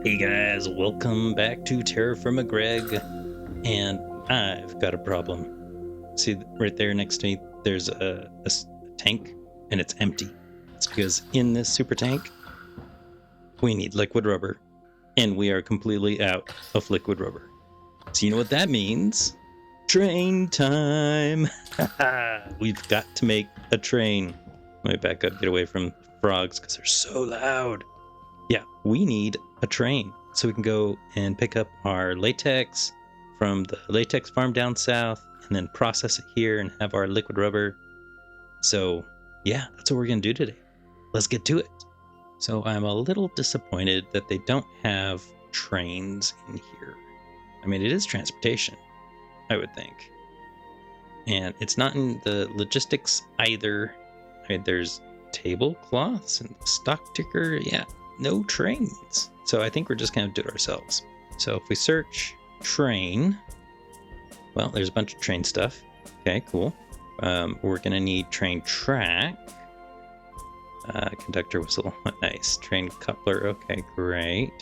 Hey guys, welcome back to Terrafirmagreg, and I've got a problem. See, right there next to me, there's a tank, and it's empty. It's because in this super tank, we need liquid rubber, and we are completely out of liquid rubber. So you know what that means? Train time! We've got to make a train. Let me back up, get away from frogs, because they're so loud. Yeah, we need a train so we can go and pick up our latex from the latex farm down south and then process it here and have our liquid rubber. So yeah, that's what we're going to do today. Let's get to it. So I'm a little disappointed that they don't have trains in here. I mean, it is transportation, I would think. And it's not in the logistics either. I mean, there's tablecloths and stock ticker. Yeah, no trains. So I think we're just going to do it ourselves. So if we search train, well, there's a bunch of train stuff. Okay, cool. We're going to need train track. Conductor whistle. Nice. Train coupler. Okay, great.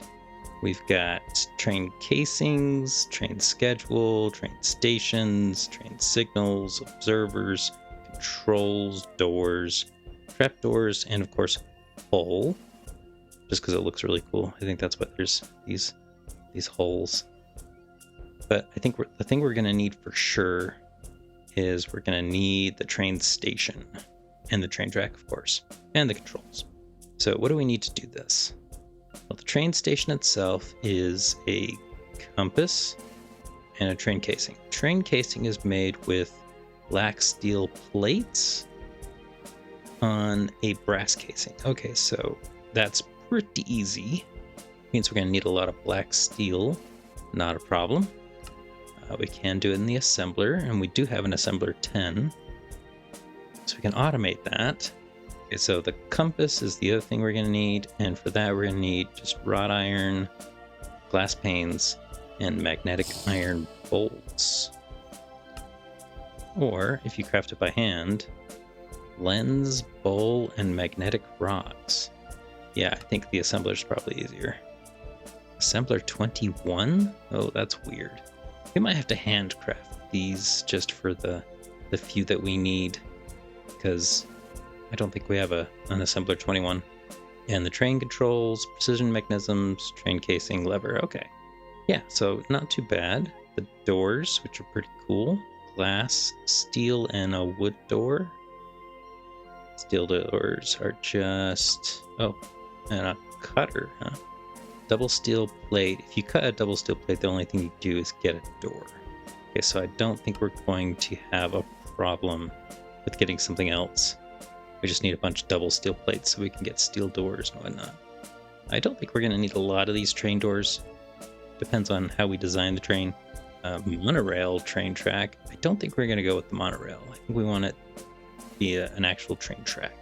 We've got train casings, train schedule, train stations, train signals, observers, controls, doors, trapdoors, and of course, hull. Just because it looks really cool. I think that's why there's these hulls. But I think the thing we're going to need for sure is we're going to need the train station and the train track, of course, and the controls. So what do we need to do this? Well, the train station itself is a compass and a train casing. Train casing is made with black steel plates on a brass casing. Okay, so that's pretty easy. Means we're going to need a lot of black steel. Not a problem. We can do it in the assembler, and we do have an assembler 10. So we can automate that. Okay, so the compass is the other thing we're going to need, and for that we're going to need just wrought iron, glass panes, and magnetic iron bolts. Or, if you craft it by hand, lens, bowl, and magnetic rods. Yeah, I think the assembler is probably easier. Assembler 21? Oh, that's weird. We might have to handcraft these just for the few that we need, because I don't think we have an assembler 21. And the train controls, precision mechanisms, train casing, lever. Okay. Yeah, so not too bad. The doors, which are pretty cool. Glass, steel, and a wood door. Steel doors are just... Oh, and a cutter, huh? Double steel plate. If you cut a double steel plate, the only thing you do is get a door. Okay, so I don't think we're going to have a problem with getting something else. We just need a bunch of double steel plates so we can get steel doors and whatnot. I don't think we're going to need a lot of these train doors. Depends on how we design the train. Monorail train track. I don't think we're going to go with the monorail. I think we want it to be an actual train track.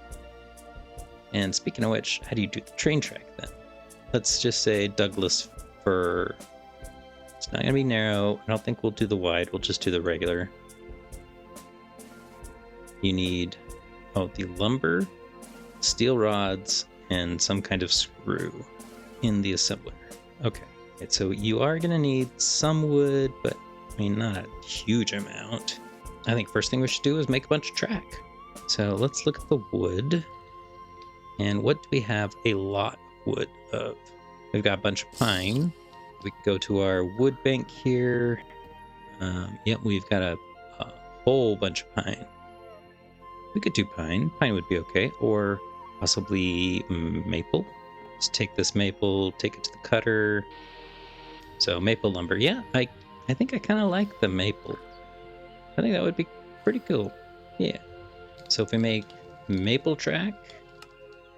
And speaking of which, how do you do the train track then? Let's just say Douglas fir. It's not going to be narrow. I don't think we'll do the wide. We'll just do the regular. You need... Oh, the lumber, steel rods, and some kind of screw in the assembler. Okay, so you are going to need some wood, but I mean, not a huge amount. I think first thing we should do is make a bunch of track. So let's look at the wood. And what do we have a lot of wood of? We've got a bunch of pine. We can go to our wood bank here. Yep, we've got a whole bunch of pine. We could do pine. Pine would be okay. Or possibly maple. Let's take this maple, take it to the cutter. So maple lumber. Yeah, I think I kind of like the maple. I think that would be pretty cool. Yeah. So if we make maple track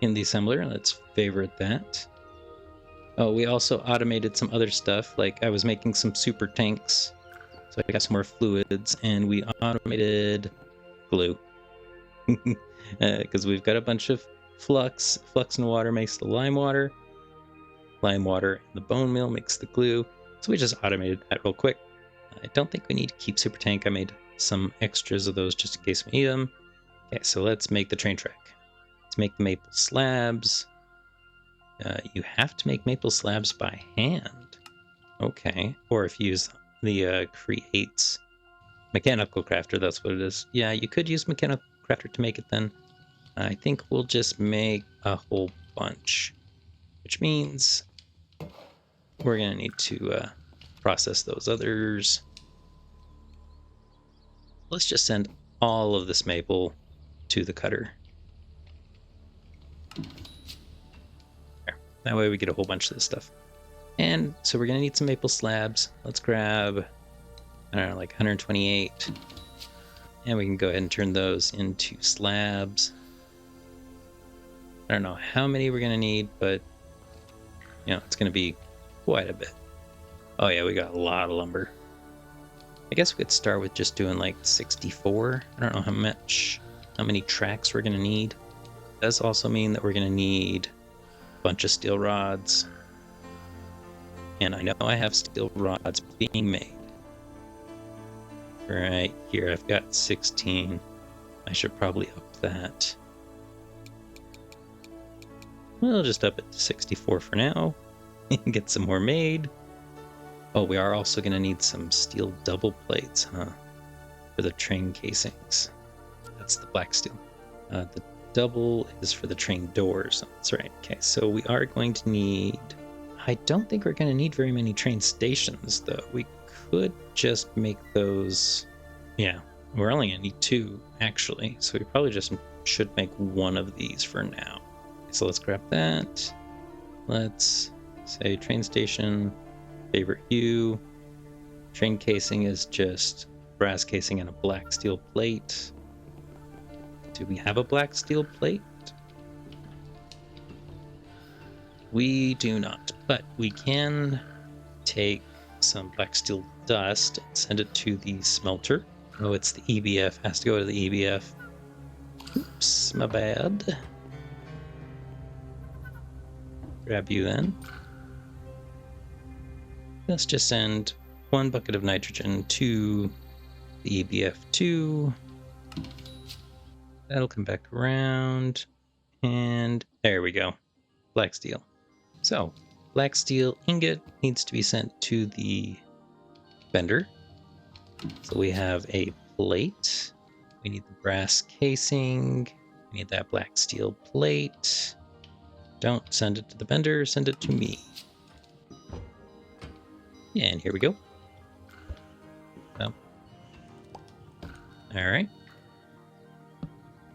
in the assembler, let's favorite that. Oh, we also automated some other stuff. Like I was making some super tanks. So I got some more fluids, and we automated glue. Because we've got a bunch of flux. Flux in water makes the lime water. Lime water in the bone meal makes the glue. So we just automated that real quick. I don't think we need to keep super tank. I made some extras of those just in case we need them. Okay, so let's make the train track. Let's make the maple slabs. You have to make maple slabs by hand. Okay. Or if you use the creates mechanical crafter, that's what it is. Yeah, you could use mechanical crafter to make it then. I think we'll just make a whole bunch, which means we're going to need to process those others. Let's just send all of this maple to the cutter. There. That way we get a whole bunch of this stuff. And so we're going to need some maple slabs. Let's grab, I don't know, like 128. And we can go ahead and turn those into slabs. I don't know how many we're going to need, but, you know, it's going to be quite a bit. Oh yeah, we got a lot of lumber. I guess we could start with just doing like 64. I don't know how many tracks we're going to need. It does also mean that we're going to need a bunch of steel rods. And I know I have steel rods being made. Right here, I've got 16. I should probably up that. We'll just up it to 64 for now. And get some more made. Oh, we are also going to need some steel double plates, huh? For the train casings. That's the black steel. The double is for the train doors. That's right. Okay, so we are going to need... I don't think we're going to need very many train stations, though. We could just make those... Yeah, we're only going to need 2, actually. So we probably just should make one of these for now. So let's grab that. Let's say train station... Favorite hue. Train casing is just brass casing and a black steel plate. Do we have a black steel plate? We do not, but we can take some black steel dust and send it to the smelter. Oh, it's the EBF. Has to go to the EBF. Oops, my bad. Grab you then. Let's just send 1 bucket of nitrogen to the EBF2. That'll come back around. And there we go. Black steel. So, black steel ingot needs to be sent to the vendor. So we have a plate. We need the brass casing. We need that black steel plate. Don't send it to the vendor, send it to me. And here we go. So, all right.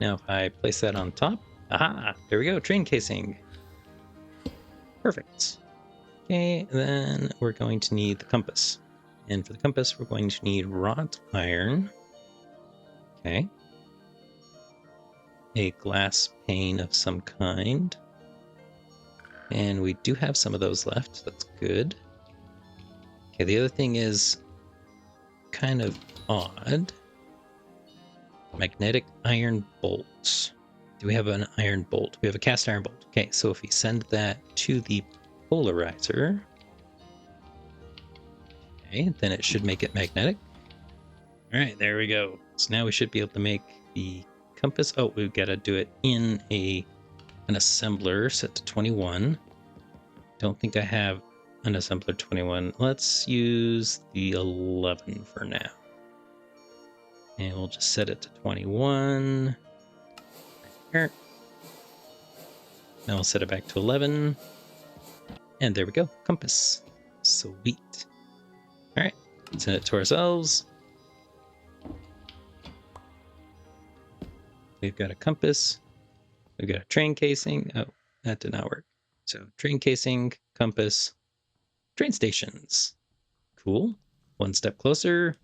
Now if I place that on top, aha, there we go, train casing. Perfect. Okay, then we're going to need the compass. And for the compass, we're going to need wrought iron. Okay. A glass pane of some kind. And we do have some of those left, that's good. Okay, the other thing is kind of odd. Magnetic iron bolts. Do we have an iron bolt? We have a cast iron bolt. Okay, so if we send that to the polarizer, okay, then it should make it magnetic. All right, there we go. So now we should be able to make the compass. Oh, we've got to do it in an assembler set to 21. Don't think I have an assembler 21. Let's use the 11 for now. And we'll just set it to 21. Here. Now we'll set it back to 11. And there we go. Compass. Sweet. Alright. Send it to ourselves. We've got a compass. We've got a train casing. Oh, that did not work. So train casing, compass, train stations. Cool. One step closer.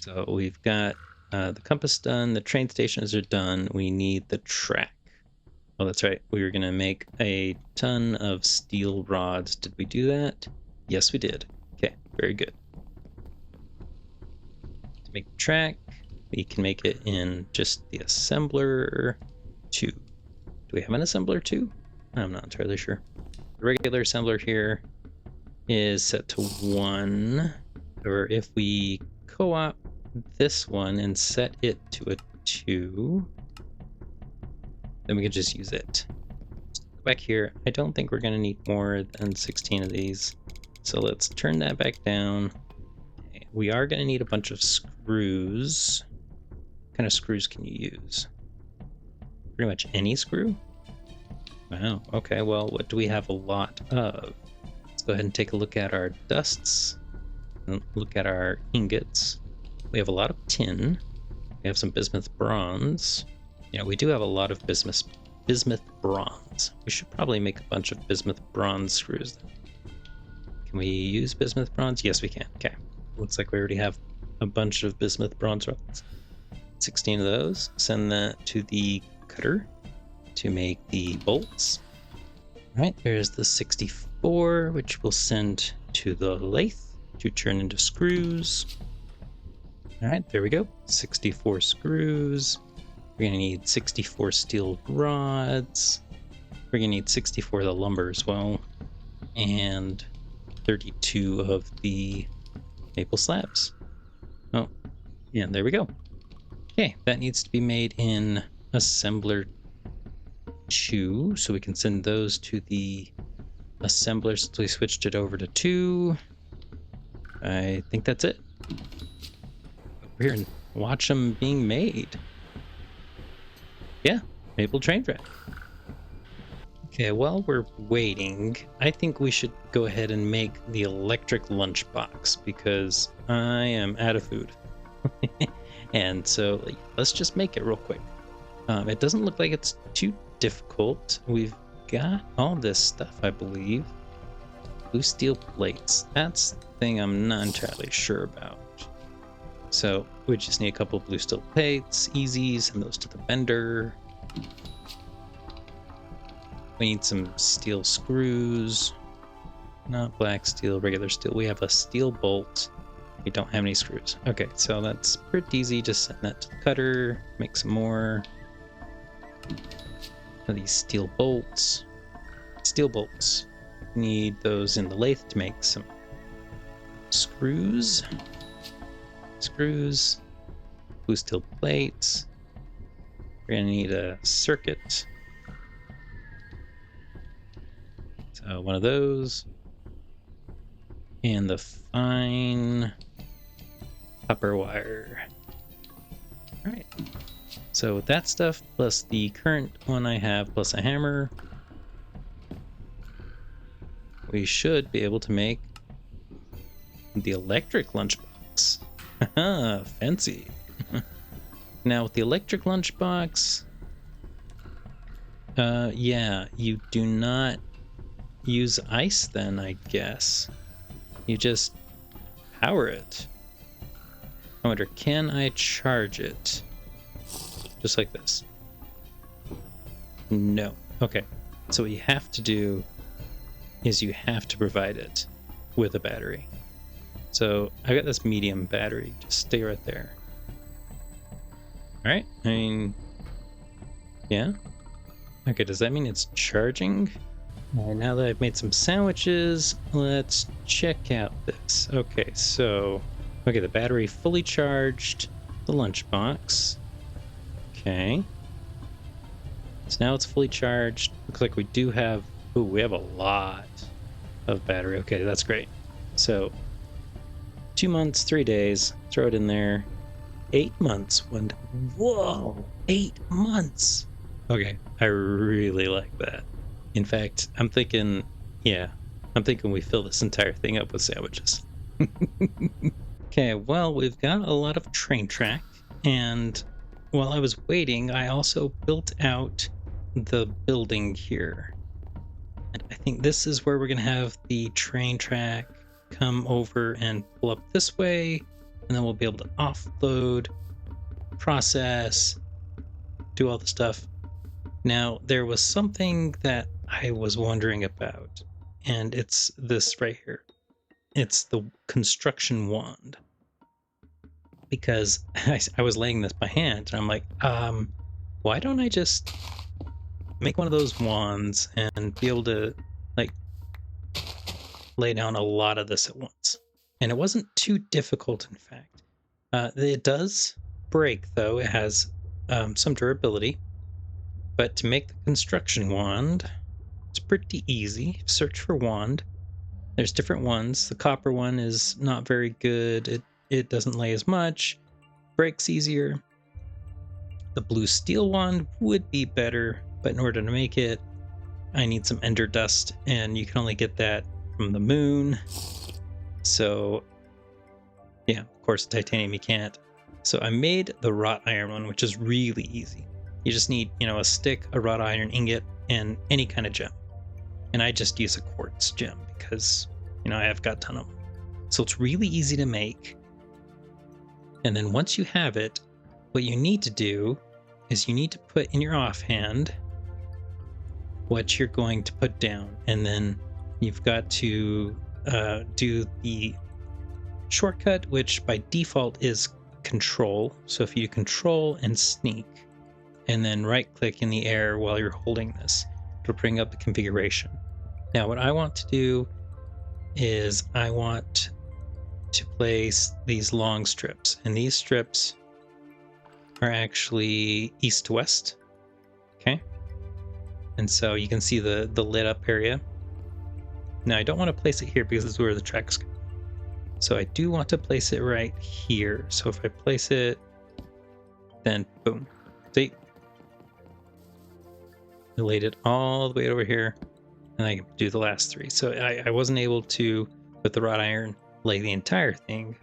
So we've got the compass done. The train stations are done. We need the track. Oh, that's right. We were going to make a ton of steel rods. Did we do that? Yes, we did. Okay, very good. To make the track, we can make it in just the assembler 2. Do we have an assembler 2? I'm not entirely sure. The regular assembler here is set to 1. Or if we co-op this one and set it to a 2, then we can just use it. back here. I don't think we're going to need more than 16 of these. So let's turn that back down. We are going to need a bunch of screws. What kind of screws can you use? Pretty much any screw? Wow, okay, well, what do we have a lot of? Let's go ahead and take a look at our dusts. And look at our ingots. We have a lot of tin. We have some bismuth bronze. Yeah, we do have a lot of bismuth bronze. We should probably make a bunch of bismuth bronze screws. Can we use bismuth bronze? Yes, we can. Okay. Looks like we already have a bunch of bismuth bronze rods. 16 of those. Send that to the cutter to make the bolts. All right, there's the 64, which we'll send to the lathe to turn into screws. All right, there we go. 64 screws. We're going to need 64 steel rods. We're going to need 64 of the lumber as well. And 32 of the maple slabs. Oh, yeah, there we go. Okay, that needs to be made in assembler 2, so we can send those to the assembler since we switched it over to 2. I think that's it. Over here and watch them being made. Yeah, maple train track. Okay, while we're waiting, I think we should go ahead and make the electric lunchbox because I am out of food. And so let's just make it real quick. It doesn't look like it's too difficult. We've got all this stuff, I believe. Blue steel plates. That's the thing I'm not entirely sure about. So we just need a couple of blue steel plates. Easy, send those to the vendor. We need some steel screws. Not black steel, regular steel. We have a steel bolt. We don't have any screws. Okay, so that's pretty easy. Just send that to the cutter. Make some more of these steel bolts. Steel bolts. Need those in the lathe to make some screws. Screws. Blue steel plates. We're gonna need a circuit. So one of those. And the fine copper wire. All right. So with that stuff, plus the current one I have, plus a hammer, we should be able to make the electric lunchbox. Haha, fancy. Now with the electric lunchbox, yeah, you do not use ice then, I guess. You just power it. I wonder, can I charge it? Just like this. No. Okay. So what you have to do is you have to provide it with a battery. So I got this medium battery. Just stay right there. All right. I mean, yeah. Okay. Does that mean it's charging? All right, now that I've made some sandwiches, let's check out this. Okay, so the battery fully charged. The lunchbox. Okay. So now it's fully charged. Looks like we do have. Ooh, we have a lot of battery. Okay, that's great. So 2 months, 3 days. Throw it in there. 8 months. Whoa! 8 months. Okay, I really like that. In fact, I'm thinking we fill this entire thing up with sandwiches. Okay, well, we've got a lot of train track, and while I was waiting, I also built out the building here. And I think this is where we're going to have the train track come over and pull up this way, and then we'll be able to offload, process, do all the stuff. Now, there was something that I was wondering about, and it's this right here. It's the construction wand. Because I was laying this by hand, and I'm like, why don't I just make one of those wands and be able to, like, lay down a lot of this at once? And it wasn't too difficult, in fact. It does break, though. It has some durability. But to make the construction wand, pretty easy. Search for wand. There's different ones. The copper one is not very good. It doesn't lay as much. Breaks easier. The blue steel wand would be better, but in order to make it, I need some ender dust, and you can only get that from the moon. So, yeah, of course, titanium you can't. So I made the wrought iron one, which is really easy. You just need, a stick, a wrought iron ingot, and any kind of gem. And I just use a quartz gem because, I have got a ton of them. So it's really easy to make. And then once you have it, what you need to do is you need to put in your offhand what you're going to put down. And then you've got to do the shortcut, which by default is control. So if you control and sneak, and then right click in the air while you're holding this, it'll bring up the configuration. Now what I want to do is I want to place these long strips, and these strips are actually east to west. Okay, and so you can see the lit up area. Now I don't want to place it here because this is where the tracks go. So I do want to place it right here. So if I place it, then boom, see, I laid it all the way over here, and I can do the last three. So I wasn't able to, with the wrought iron, lay the entire thing,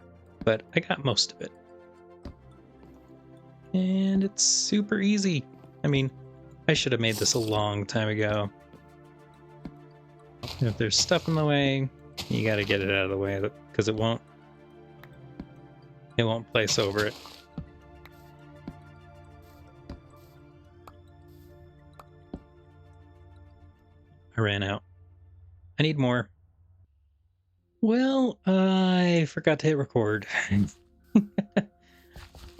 but I got most of it. And it's super easy. I mean, I should have made this a long time ago. If there's stuff in the way, you got to get it out of the way because it won't place over it. I ran out. I need more. Well, I forgot to hit record.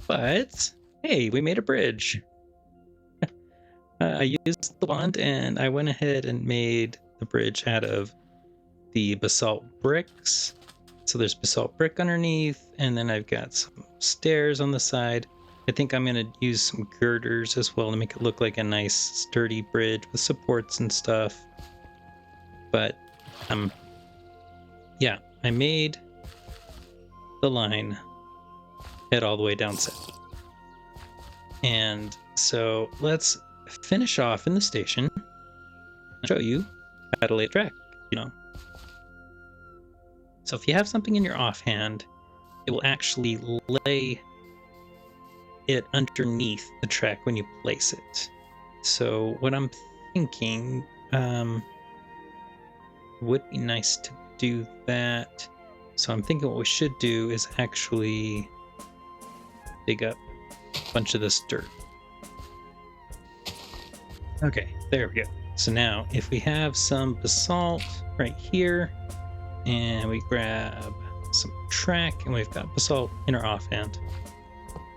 But hey, we made a bridge. I used the wand and I went ahead and made the bridge out of the basalt bricks. So there's basalt brick underneath, and then I've got some stairs on the side. I think I'm going to use some girders as well to make it look like a nice sturdy bridge with supports and stuff. But yeah, I made the line head all the way down south. And so let's finish off in the station and show you how to lay a track, So if you have something in your offhand, it will actually lay it underneath the track when you place it. So what I'm thinking, would be nice to do that. So I'm thinking what we should do is actually dig up a bunch of this dirt. Okay, there we go. So now if we have some basalt right here, and we grab some track, and we've got basalt in our offhand,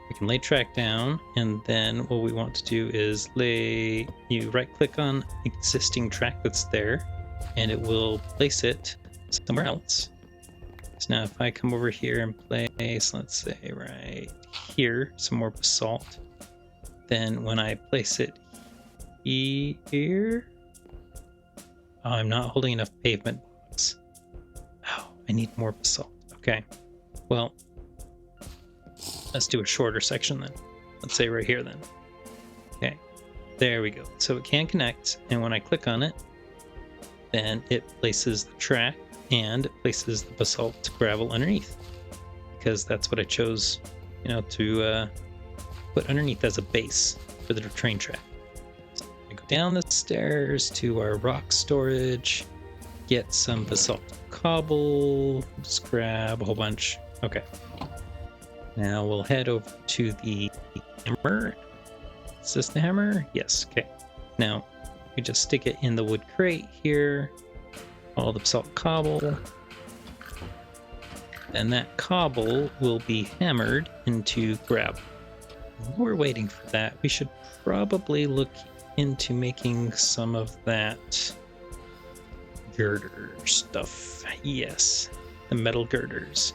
we can lay track down, and then what we want to do is you right click on existing track that's there, and it will place it somewhere else. So now if I come over here and place, let's say right here, some more basalt, then when I place it here, I'm not holding enough pavement blocks. Oh, I need more basalt. Okay, well, let's do a shorter section then. Let's say right here then. Okay, there we go. So it can connect, and when I click on it, then it places the track and it places the basalt gravel underneath, because that's what I chose, to put underneath as a base for the train track. So I go down the stairs to our rock storage, get some basalt cobble, just grab a whole bunch. Okay. Now we'll head over to the hammer. Is this the hammer? Yes, okay. Now we just stick it in the wood crate here, all the basalt cobble. And that cobble will be hammered into gravel. While we're waiting for that, we should probably look into making some of that girder stuff. Yes, the metal girders.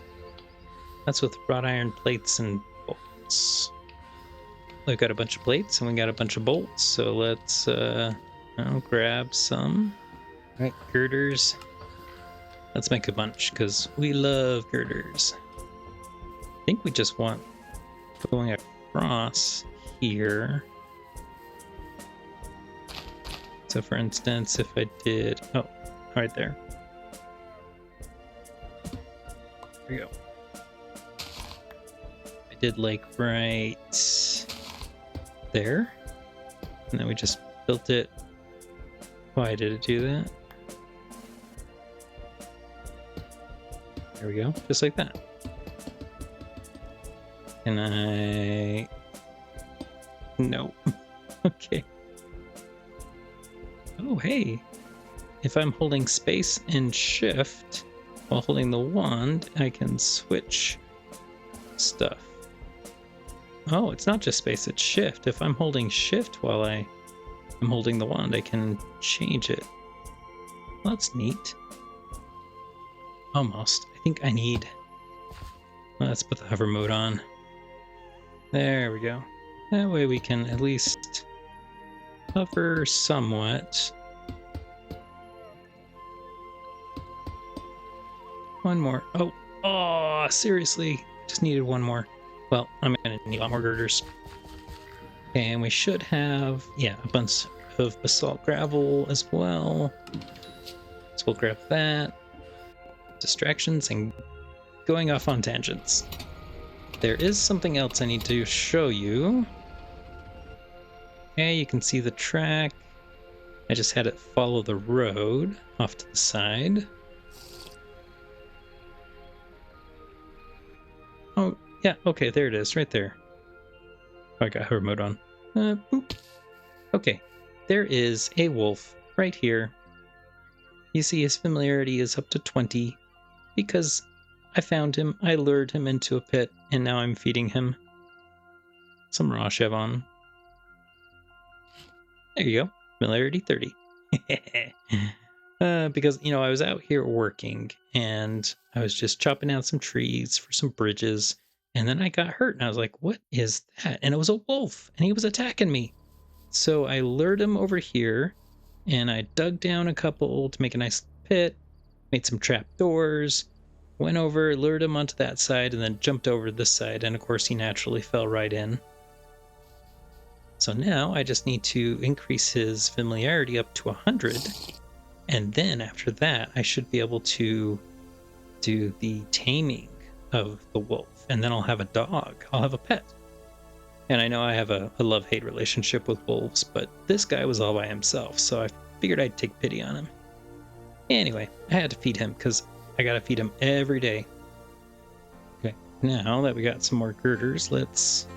That's with wrought iron plates and bolts. We've got a bunch of plates and we got a bunch of bolts, so let's grab some Right, girders. Let's make a bunch because we love girders. I think we just want going across here. So for instance, if I did, oh, right there. There we go. I did like right there. And then we just built it. Why did it do that? There we go, just like that. Can I... No. Okay. Oh, hey. If I'm holding space and shift while holding the wand, I can switch stuff. Oh, it's not just space, it's shift. If I'm holding shift while I'm holding the wand, I can change it. Well, that's neat. Almost. I think I need... Well, let's put the hover mode on. There we go. That way we can at least hover somewhat. One more. Oh, seriously. Just needed one more. Well, I'm going to need a lot more girders. And we should have, yeah, a bunch of basalt gravel as well. So we'll grab that. Distractions and going off on tangents. There is something else I need to show you. Okay, you can see the track. I just had it follow the road off to the side. Oh, yeah, okay, there it is, right there. Oh, I got hover mode on. Boop. Okay, there is a wolf right here. You see his familiarity is up to 20 because I found him, I lured him into a pit, and now I'm feeding him some raw chevon. There you go, familiarity 30. Because, you know, I was out here working, and I was just chopping down some trees for some bridges, and then I got hurt, and I was like, what is that? And it was a wolf, and he was attacking me. So I lured him over here, and I dug down a couple to make a nice pit, made some trap doors, went over, lured him onto that side, and then jumped over this side, and of course he naturally fell right in. So now I just need to increase his familiarity up to 100, and then after that I should be able to do the taming of the wolf, and then I'll have a dog, I'll have a pet. And I know I have a love-hate relationship with wolves, but this guy was all by himself, so I figured I'd take pity on him. Anyway, I had to feed him because I gotta feed him every day. Okay, now that we got some more girders, let's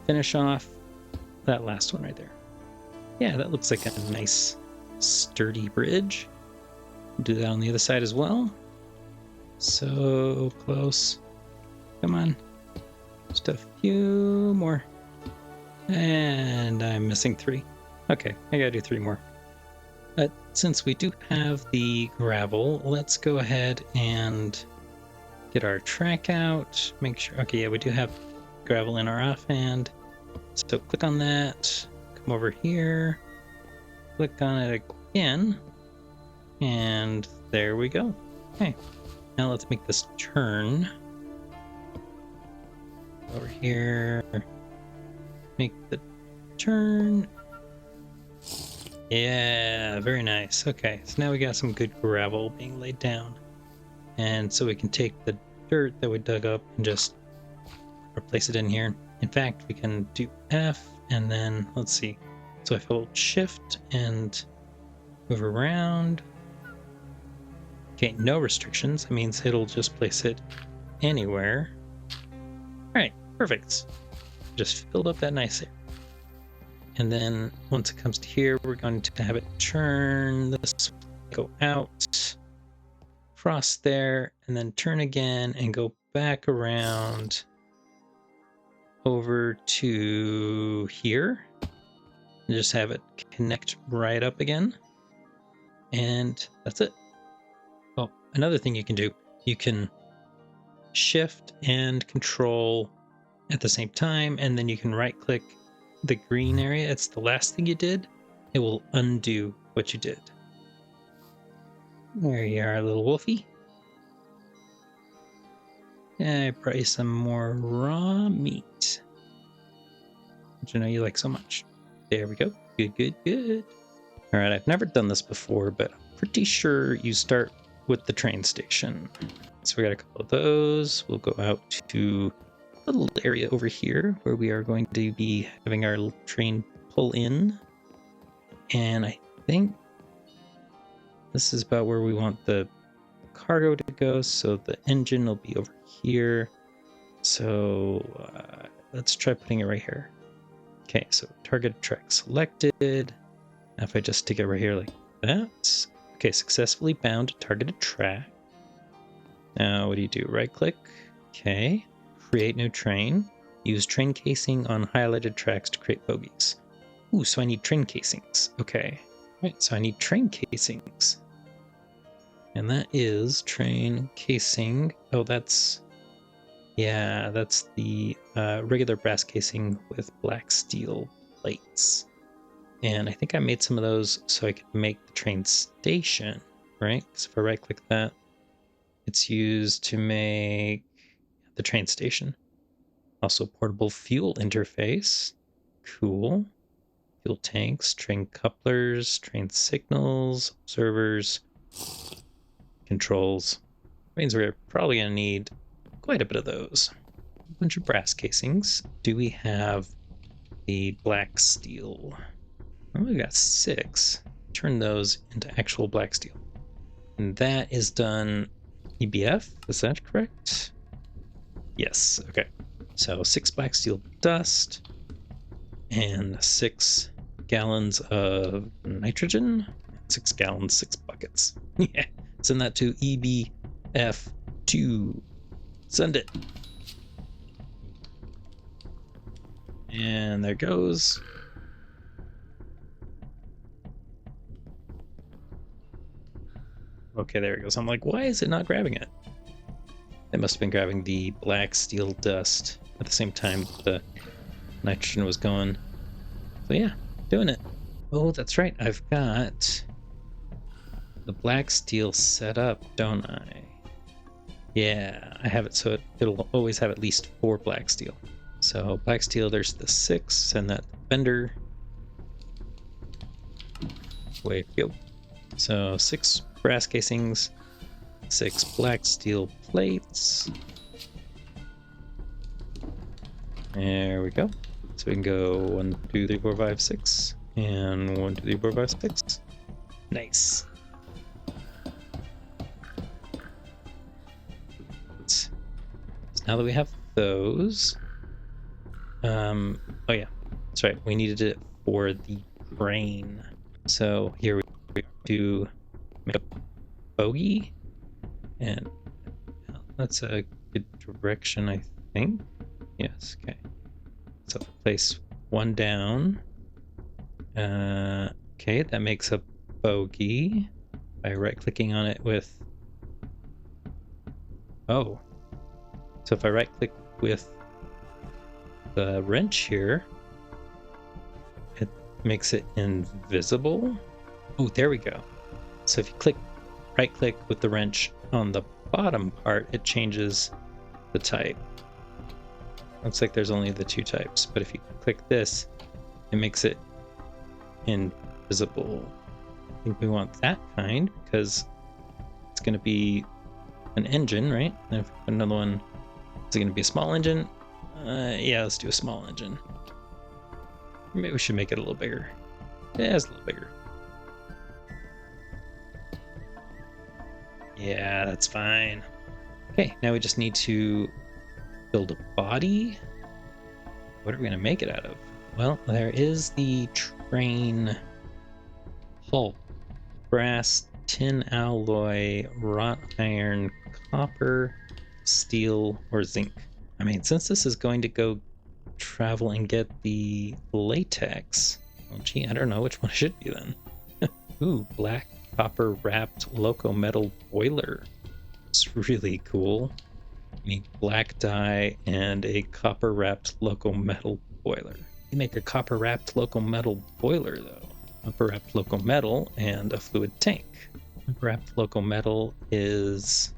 finish off that last one right there. Yeah, that looks like a nice sturdy bridge. Do that on the other side as well. So close. Come on. Just a few more. And I'm missing 3. Okay, I gotta do 3 more. But since we do have the gravel, let's go ahead and get our track out. Make sure, okay, yeah, we do have gravel in our offhand. So click on that, come over here, click on it again, and there we go. Okay, now let's make this turn. Over here, make the turn. Yeah, very nice. Okay, so now we got some good gravel being laid down. And so we can take the dirt that we dug up and just replace it in here. In fact, we can do F and then, let's see. So if I hold shift and move around. Okay, no restrictions. That means it'll just place it anywhere. All right, perfect. Just filled up that nice area. And then once it comes to here, we're going to have it turn this, go out, cross there, and then turn again and go back around over to here. And just have it connect right up again. And that's it. Oh, another thing you can do, you can shift and control at the same time, and then you can right click the green area. It's the last thing you did. It will undo what you did. There you are, little wolfie. I brought you some more raw meat, which I know you like so much. There we go. Good, good, good. All right, I've never done this before, but I'm pretty sure you start with the train station. So we got a couple of those. We'll go out to a little area over here where we are going to be having our train pull in. And I think this is about where we want the cargo to go. So the engine will be over here. So let's try putting it right here. Okay, so target track selected. Now if I just stick it right here like that. Okay, successfully bound to targeted track. Now what do? Right click. Okay. Create new train. Use train casing on highlighted tracks to create bogies. Ooh, so I need train casings. Okay. Right, so I need train casings. And that is train casing. Oh, that's... yeah, that's the regular brass casing with black steel plates. And I think I made some of those so I could make the train station, right? So if I right-click that, it's used to make the train station. Also portable fuel interface. Cool. Fuel tanks, train couplers, train signals, observers, controls. Means we're probably going to need quite a bit of those. A bunch of brass casings. Do we have the black steel? Oh, we got 6. Turn those into actual black steel. And that is done EBF, is that correct? Yes, okay. So 6 black steel dust and 6 gallons of nitrogen. 6 gallons, 6 buckets. Yeah, send that to EBF2. Send it. And there goes. Okay, there it goes. I'm like, why is it not grabbing it? It must have been grabbing the black steel dust at the same time the nitrogen was going. So yeah, doing it. Oh, that's right. I've got the black steel set up, don't I? Yeah, I have it so it'll always have at least 4 black steel. So black steel, there's the 6. Send that vendor. Away we go. So 6 brass casings, 6 black steel plates. There we go. So we can go 1, 2, 3, 4, 5, 6, and 1, 2, 3, 4, 5, 6. Nice. So now that we have those, oh yeah, that's right. We needed it for the brain. So here we do make a bogey, and that's a good direction, I think. Yes, okay. So place 1 down. Okay, that makes a bogey by right-clicking on it with... oh. So if I right-click with the wrench here, it makes it invisible. Oh, there we go. So if you right-click with the wrench on the bottom part, it changes the type. Looks like there's only the 2 types, but if you click this, it makes it invisible. I think we want that kind because it's going to be an engine, right? And if we put another one, is it going to be a small engine? Yeah, let's do a small engine. Maybe we should make it a little bigger. Yeah, it's a little bigger. Yeah, that's fine. Okay, now we just need to build a body. What are we going to make it out of? Well, there is the train hull. Brass, tin alloy, wrought iron, copper, steel, or zinc. I mean, since this is going to go travel and get the latex, well, gee, I don't know which one it should be then. Ooh, black copper wrapped loco metal boiler. It's really cool. You need black dye and a copper wrapped loco metal boiler. You make a copper wrapped loco metal boiler though. Copper wrapped loco metal and a fluid tank. Copper copper wrapped local metal is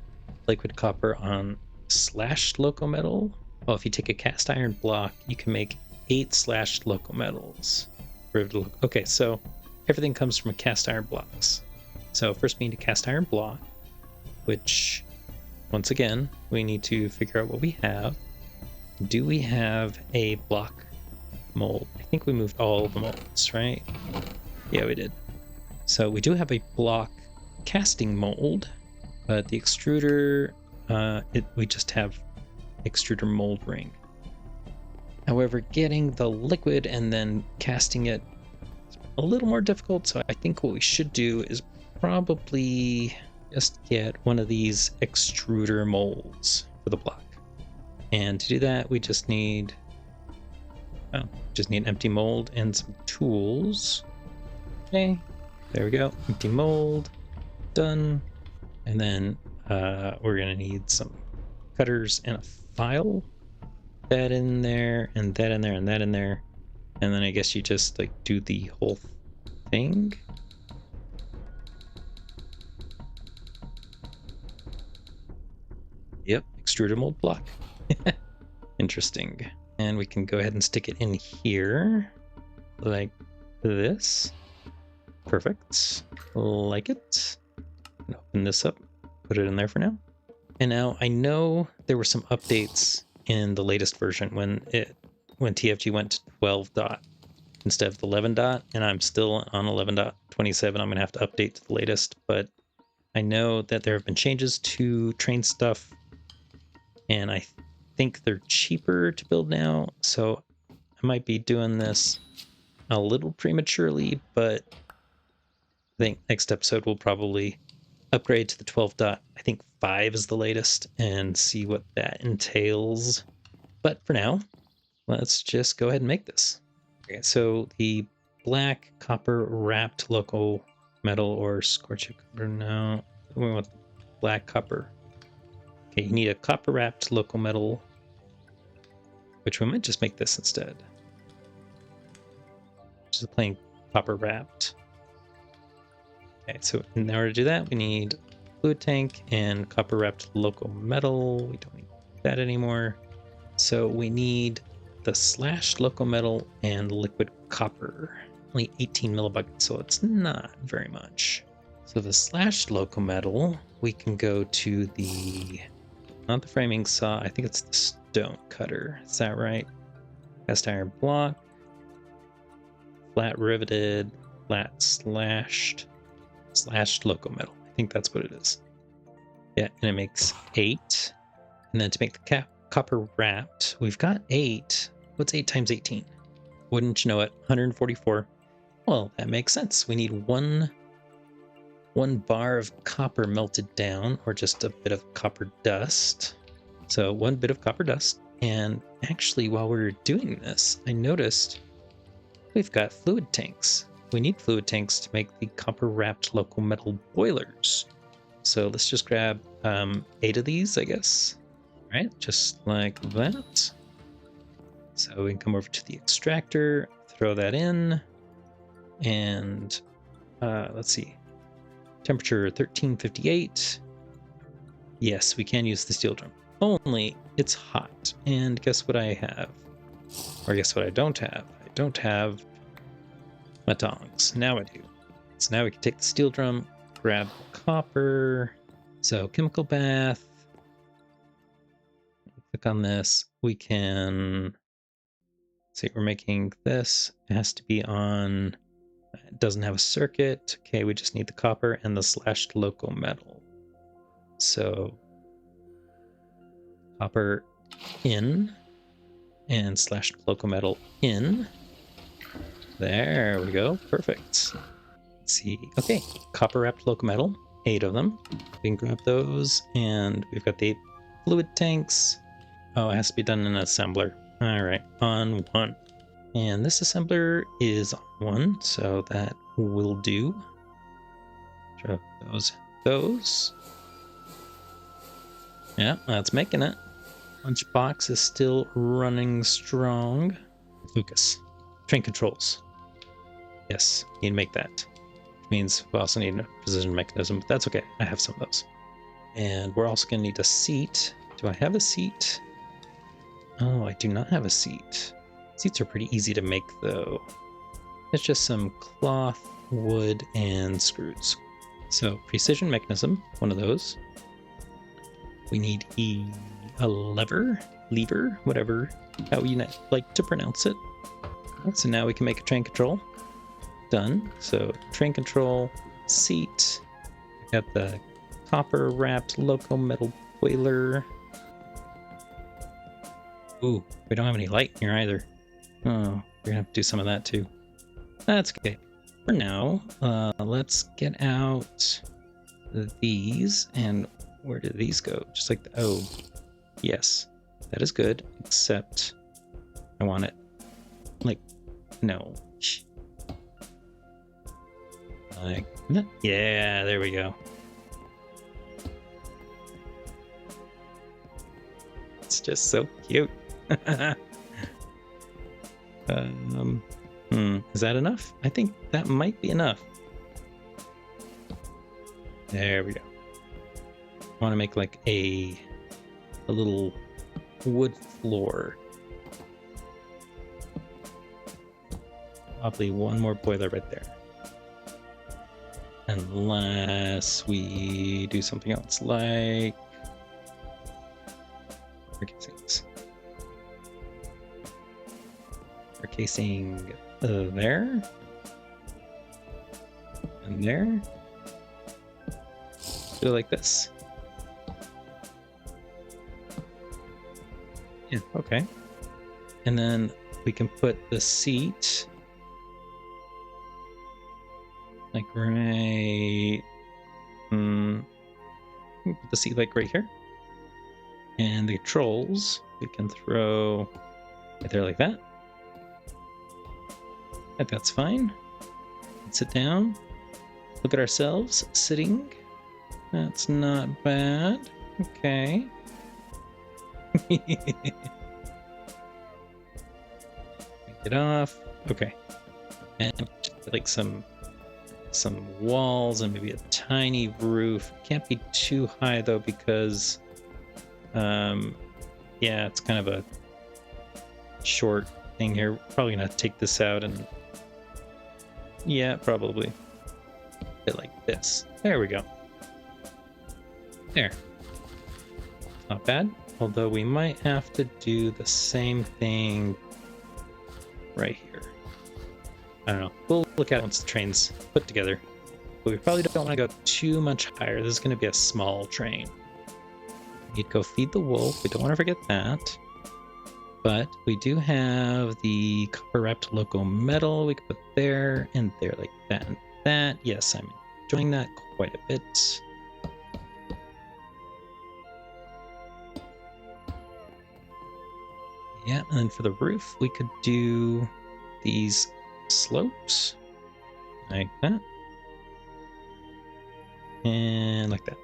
liquid copper on slashed local metal. Well, if you take a cast iron block, you can make 8 slashed local metals. Okay, so everything comes from cast iron blocks. So first we need a cast iron block, which, once again, we need to figure out what we have. Do we have a block mold? I think we moved all the molds, right? Yeah, we did. So we do have a block casting mold, but the extruder, we just have extruder mold ring. However, getting the liquid and then casting it is a little more difficult, so I think what we should do is probably just get one of these extruder molds for the block. And to do that, we just need an empty mold and some tools. Okay, there we go. Empty mold, done. And then we're gonna need some cutters and a file. That in there, and that in there, and that in there. And then I guess you just like do the whole thing. Yep, extruder mold block. Interesting. And we can go ahead and stick it in here like this. Perfect. Like it. Open this up, put it in there for now. And now I know there were some updates in the latest version when TFG went to 12 dot instead of 11 dot, and I'm still on 11.27. I'm going to have to update to the latest, but I know that there have been changes to train stuff, and I think they're cheaper to build now, so I might be doing this a little prematurely, but I think next episode we'll probably upgrade to the 12 dot. I think 5 is the latest, and see what that entails. But for now, let's just go ahead and make this. Okay, so the black copper wrapped local metal or scorch copper. No, we want black copper. Okay, you need a copper wrapped local metal, which we might just make this instead. Just plain copper wrapped. Okay, so in order to do that, we need fluid tank and copper wrapped local metal. We don't need that anymore. So we need the slashed local metal and liquid copper. Only 18 millibuckets, so it's not very much. So the slashed local metal, we can go to the, not the framing saw, I think it's the stone cutter. Is that right? Cast iron block, flat riveted, flat slashed local metal. I think that's what it is. Yeah, and it makes 8. And then to make the copper wrapped, we've got 8. What's 8 times 18? Wouldn't you know it? 144. Well, that makes sense. We need one bar of copper melted down, or just a bit of copper dust. So 1 bit of copper dust. And actually, while we were doing this, I noticed we've got fluid tanks. We need fluid tanks to make the copper wrapped local metal boilers. So let's just grab 8 of these, I guess. All right, just like that. So we can come over to the extractor, throw that in, and let's see. Temperature 1358. Yes, we can use the steel drum. Only it's hot. And guess what I have? Or guess what I don't have? I don't have my tongs. Now I do. So now we can take the steel drum, grab copper. So chemical bath. Click on this. We can see we're making this. It has to be on. It doesn't have a circuit. Okay, we just need the copper and the slashed local metal. So copper in and slashed local metal in. There we go. Perfect. Let's see. Okay, copper wrapped local metal, 8 of them. We can grab those, and we've got the 8 fluid tanks. Oh, it has to be done in an assembler. All right, on 1. And this assembler is on 1, so that will do. Drop those. Yeah, that's making it. Lunchbox is still running strong. Focus. Train controls. Yes, you need to make that. means we also need a precision mechanism, but that's okay. I have some of those. And we're also going to need a seat. Do I have a seat? Oh, I do not have a seat. Seats are pretty easy to make, though. It's just some cloth, wood, and screws. So, precision mechanism, one of those. We need a lever, whatever, how you like to pronounce it. So now we can make a train control. Done. So train control, seat. Got the copper wrapped loco metal boiler. Ooh, we don't have any light here either. Oh, we're gonna have to do some of that too. That's okay. For now, let's get out these. And where did these go? Just like the, oh, yes, that is good. Except I want it like, no. Like, yeah, there we go. It's just so cute. Is that enough? I think that might be enough. There we go. I want to make like a little wood floor. Probably one more boiler right there. Unless we do something else like casings. Our casing there and there. Do it like this. Yeah, okay. And then we can put the seat like right. Put the seat like right here. And the controls we can throw right there like that. That's fine. Let's sit down. Look at ourselves sitting. That's not bad. Okay. Get off. Okay. And like some walls and maybe a tiny roof. Can't be too high though because yeah, it's kind of a short thing here. We're probably gonna take this out and yeah, probably a bit like this. There we go. There. Not bad. Although we might have to do the same thing right here. I don't know. We'll look at it once the train's put together. But we probably don't want to go too much higher. This is going to be a small train. We need to go feed the wolf. We don't want to forget that. But we do have the copper wrapped loco metal we can put there and there like that and that. Yes, I'm enjoying that quite a bit. Yeah, and then for the roof, we could do these slopes like that and like that.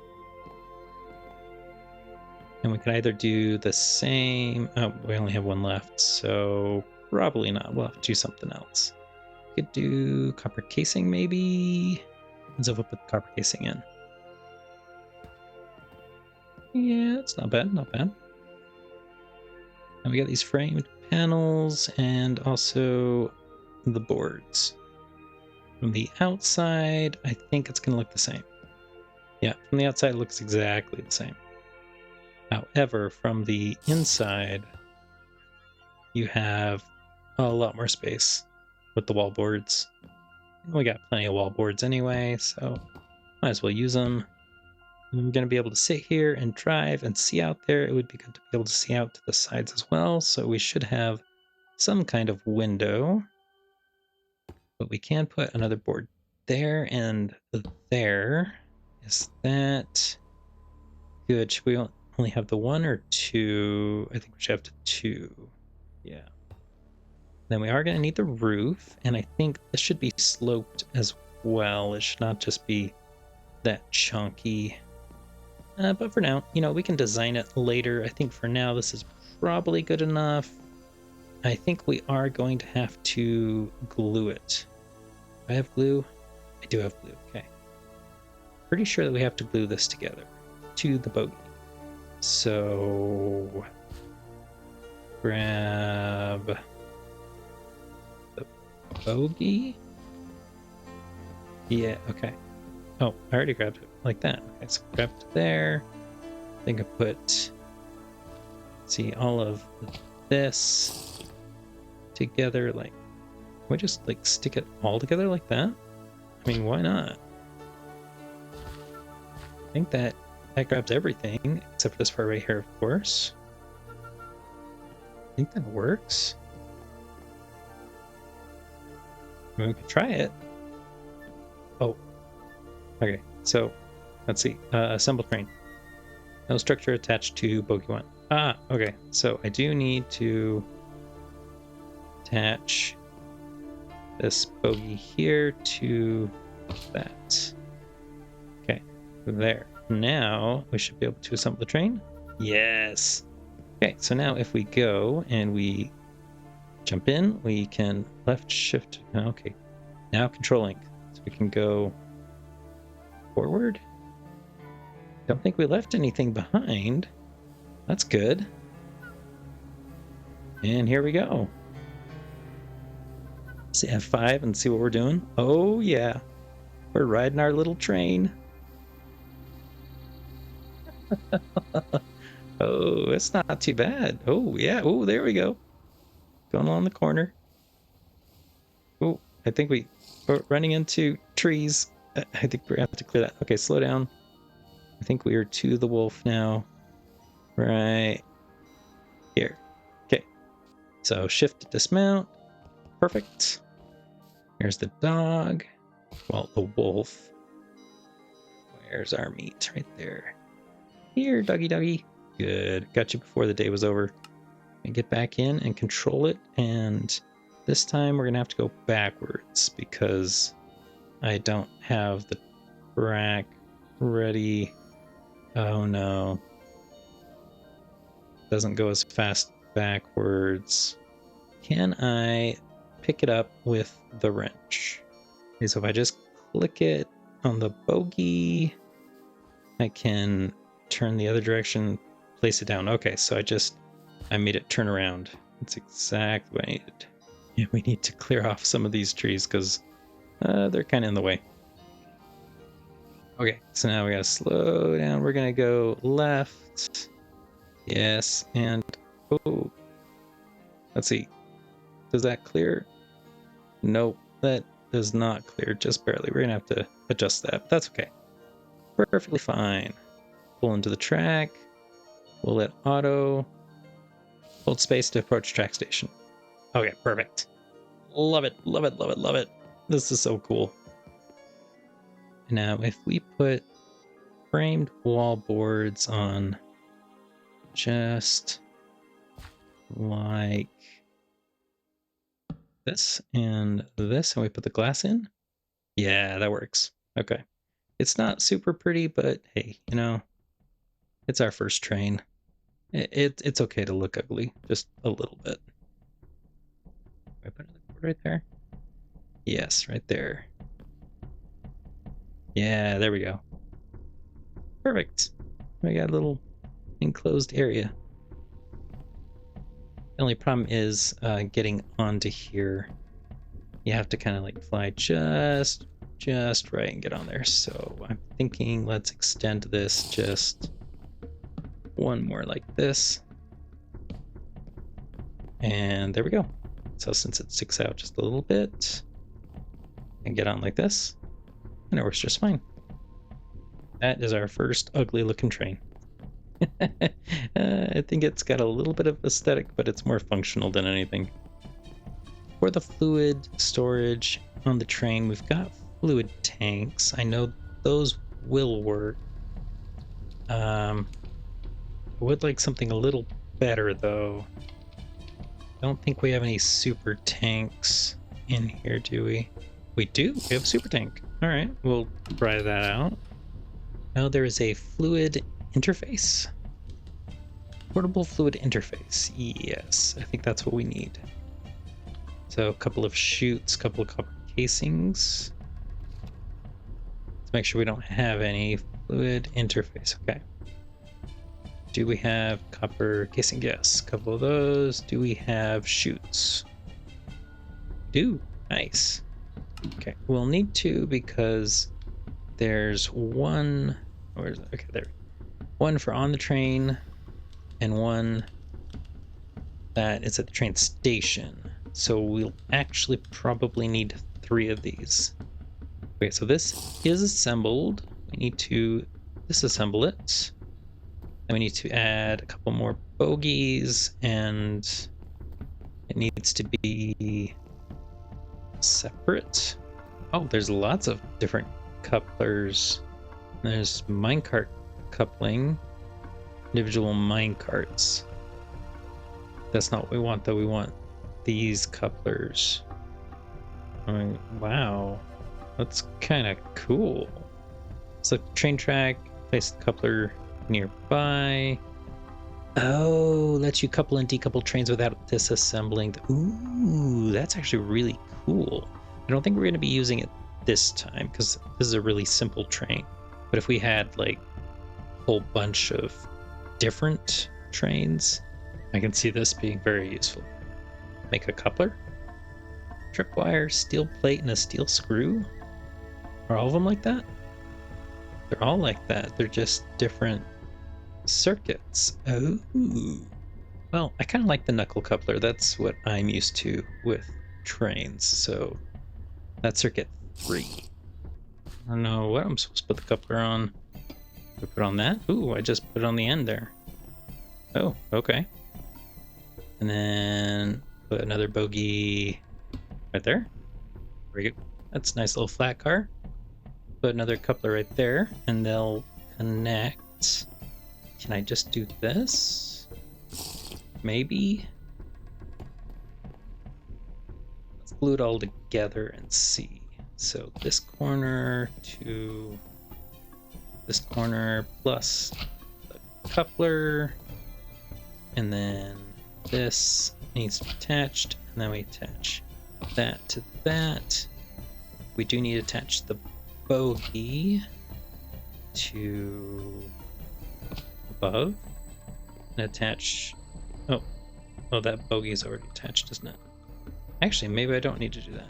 And we could either do the same. Oh, we only have one left, so probably not. We'll have to do something else. We could do copper casing maybe. Let's see if we'll put the copper casing in. Yeah, it's not bad, not bad. And we got these framed panels and also the boards. From the outside, I think it's going to look the same. Yeah, from the outside it looks exactly the same. However, from the inside, you have a lot more space with the wall boards. We got plenty of wall boards anyway, so might as well use them. I'm going to be able to sit here and drive and see out there. It would be good to be able to see out to the sides as well, so we should have some kind of window. But we can put another board there and there. Is that good? Should we only have the one or two? I think we should have the two. Yeah. Then we are going to need the roof, and I think this should be sloped as well. It should not just be that chunky. But for now, you know, we can design it later. I think for now this is probably good enough. I think we are going to have to glue it. Do I have glue? I do have glue, okay. Pretty sure that we have to glue this together to the bogey. So grab the bogey. Yeah, okay. Oh, I already grabbed it like that. Okay, so grab it there. I think I put, see, all of this together. Like, can we just like stick it all together like that? I mean, why not? I think that grabs everything except for this part right here, of course. I think that works. I mean, we could try it. Oh, okay. So let's see. Assemble train. No structure attached to bogey one. Ah, okay. So I do need to attach this bogey here to that. Okay, there. Now we should be able to assemble the train. Yes. Okay, so now if we go and we jump in, we can left shift. Okay, now controlling. So we can go forward. Don't think we left anything behind. That's good. And here we go. See F5 and see what we're doing. Oh yeah, we're riding our little train. Oh, it's not too bad. Oh yeah. Oh, there we go. Going along the corner. Oh, I think we're running into trees. I think we're gonna have to clear that. Okay, slow down. I think we are to the wolf now. Right here. Okay. So shift to dismount. Perfect. Here's the dog. Well, the wolf. Where's our meat? Right there. Here, doggy doggy. Good. Got you before the day was over. And get back in and control it. And this time we're going to have to go backwards because I don't have the track ready. Oh no. Doesn't go as fast backwards. Can I pick it up with the wrench? Okay, so if I just click it on the bogey, I can turn the other direction, place it down. Okay, so I made it turn around. That's exactly what I needed. Yeah, we need to clear off some of these trees because they're kind of in the way. Okay, so now we gotta slow down. We're gonna go left. Yes, and oh, let's see. Does that clear? Nope, that does not clear, just barely. We're gonna have to adjust that, but that's okay. Perfectly fine. Pull into the track. We'll let auto. Hold space to approach track station. Okay, perfect. Love it, love it, love it, love it. This is so cool. Now, if we put framed wall boards on just like this, and we put the glass in. Yeah, that works. Okay. It's not super pretty, but hey, you know, it's our first train. It's okay to look ugly, just a little bit. I put another board right there? Yes, right there. Yeah, there we go. Perfect. We got a little enclosed area. The only problem is getting onto here. You have to kind of like fly just right and get on there. So I'm thinking let's extend this just one more like this. And there we go. So since it sticks out just a little bit, and get on like this, and it works just fine. That is our first ugly looking train. I think it's got a little bit of aesthetic, but it's more functional than anything. For the fluid storage on the train, we've got fluid tanks. I know those will work. I would like something a little better though. Don't think we have any super tanks in here, do we? We do. We have a super tank. All right, we'll try that out. Now there is a fluid interface. Portable fluid interface. Yes, I think that's what we need. So a couple of chutes, couple of copper casings. Make sure we don't have any fluid interface. Okay. Do we have copper casing? Yes, a couple of those. Do we have chutes? Do. Nice. Okay, we'll need two because there's one. Where is it? Okay, there. One for on the train, and one that is at the train station. So we'll actually probably need 3 of these. Okay, so this is assembled. We need to disassemble it. Then we need to add a couple more bogies, and it needs to be separate. Oh, there's lots of different couplers. There's minecart coupling, individual minecarts. That's not what we want, though. We want these couplers. I mean, wow, that's kind of cool. So train track, place the coupler nearby. Oh, lets you couple and decouple trains without disassembling. Ooh, that's actually really cool. I don't think we're going to be using it this time because this is a really simple train. But if we had like a whole bunch of different trains, I can see this being very useful. Make a coupler, tripwire, steel plate, and a steel screw. Are all of them like that? They're all like that. They're just different circuits. Oh, well, I kind of like the knuckle coupler. That's what I'm used to with trains. So that's circuit 3. I don't know what I'm supposed to put the coupler on. Do I put on that? Ooh, I just put it on the end there. Oh, okay. And then put another bogie right there. Very good. That's a nice little flat car. Put another coupler right there, and they'll connect. Can I just do this? Maybe? Let's glue it all together and see. So this corner to this corner plus the coupler, and then this needs to be attached, and then we attach that to that. We do need to attach the bogie to above and attach. Oh, that bogie is already attached, isn't it? Actually, maybe I don't need to do that.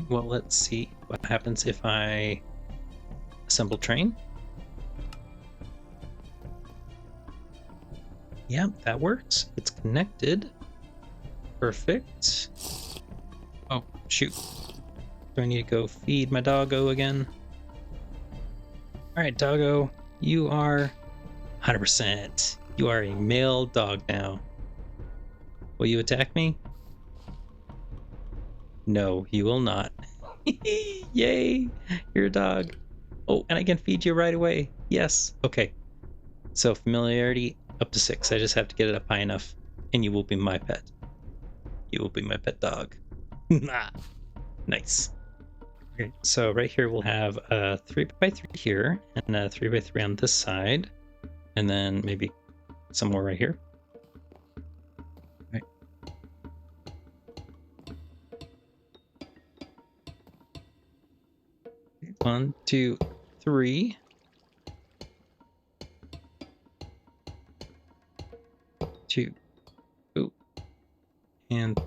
Well, let's see what happens if I assemble train. Yep, that works. It's connected. Perfect. Oh, shoot. Do I need to go feed my doggo again? Alright, doggo, you are 100%. You are a male dog now. Will you attack me? No, you will not. Yay! You're a dog. Oh, and I can feed you right away. Yes. Okay. So familiarity up to 6. I just have to get it up high enough, and you will be my pet. You will be my pet dog. Nice. Okay, so right here we'll have a 3x3 here, and a 3x3 on this side, and then maybe some more right here. Right. 1, 2, 3. 2, and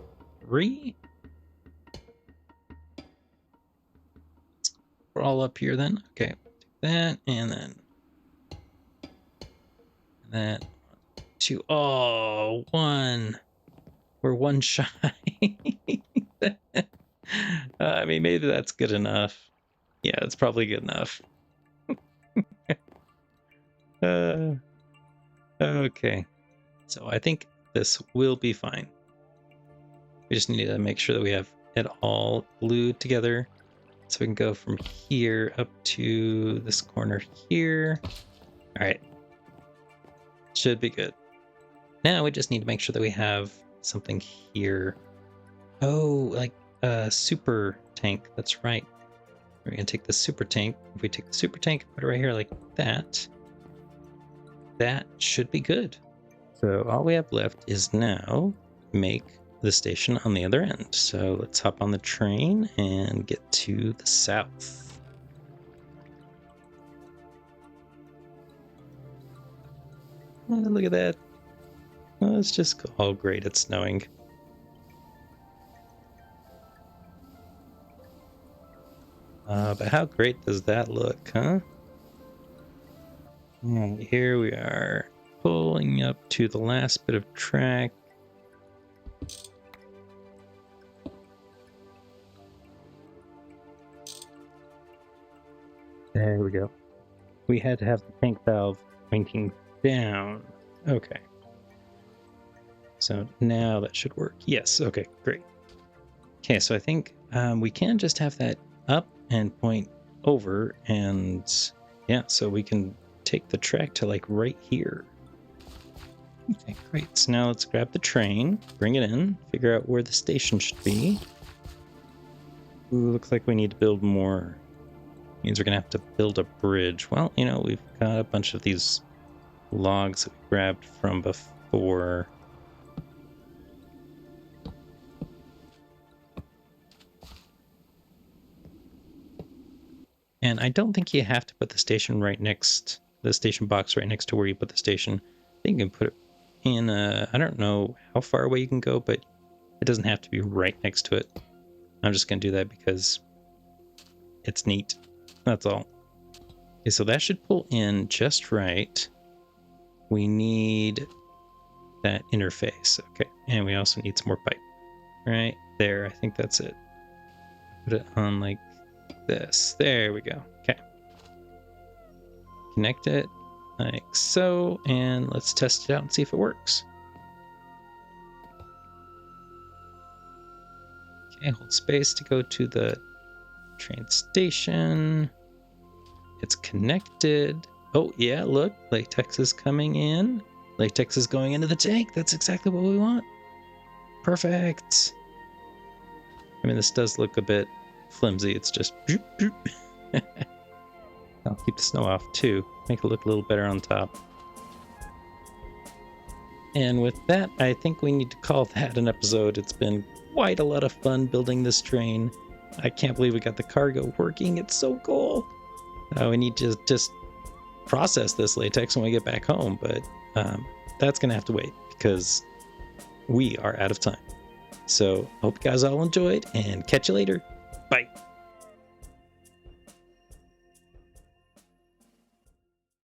3. We're all up here then. Okay, take that, and then that. 2. Oh, 1. We're 1 shy. I mean, maybe that's good enough. Yeah, it's probably good enough. Okay. So I think this will be fine. We just need to make sure that we have it all glued together. So we can go from here up to this corner here. All right. Should be good. Now we just need to make sure that we have something here. Oh, like a super tank. That's right. We're going to take the super tank. If we take the super tank and put it right here like that, that should be good. So all we have left is now make the station on the other end. So let's hop on the train and get to the south. Look at that. Oh, it's just cool. Oh, great, it's snowing. But how great does that look, huh? And here we are, pulling up to the last bit of track. There we go. We had to have the tank valve pointing down. Okay. So now that should work. Yes, okay, great. Okay, so I think we can just have that up and point over, and yeah, so we can take the track to like right here. Okay, great. So now let's grab the train, bring it in, figure out where the station should be. Ooh, looks like we need to build more. Means we're gonna have to build a bridge. Well, you know, we've got a bunch of these logs that we grabbed from before. And I don't think you have to put the station box right next to where you put the station. I think you can put it in I don't know how far away you can go, but it doesn't have to be right next to it. I'm just going to do that because it's neat. That's all. Okay, so that should pull in just right. We need that interface. Okay, and we also need some more pipe. Right there, I think that's it. Put it on like this. There we go. Okay. Connect it like so, and let's test it out and see if it works. Okay, hold space to go to the train station. It's connected. Oh yeah, look, latex is coming in. Latex is going into the tank. That's exactly what we want. Perfect. I mean, this does look a bit flimsy. It's just I'll keep the snow off too, make it look a little better on top. And with that, I think we need to call that an episode. It's been quite a lot of fun building this train. I can't believe we got the cargo working. It's so cool. We need to just process this latex when we get back home, but that's gonna have to wait because we are out of time. So hope you guys all enjoyed, and catch you later.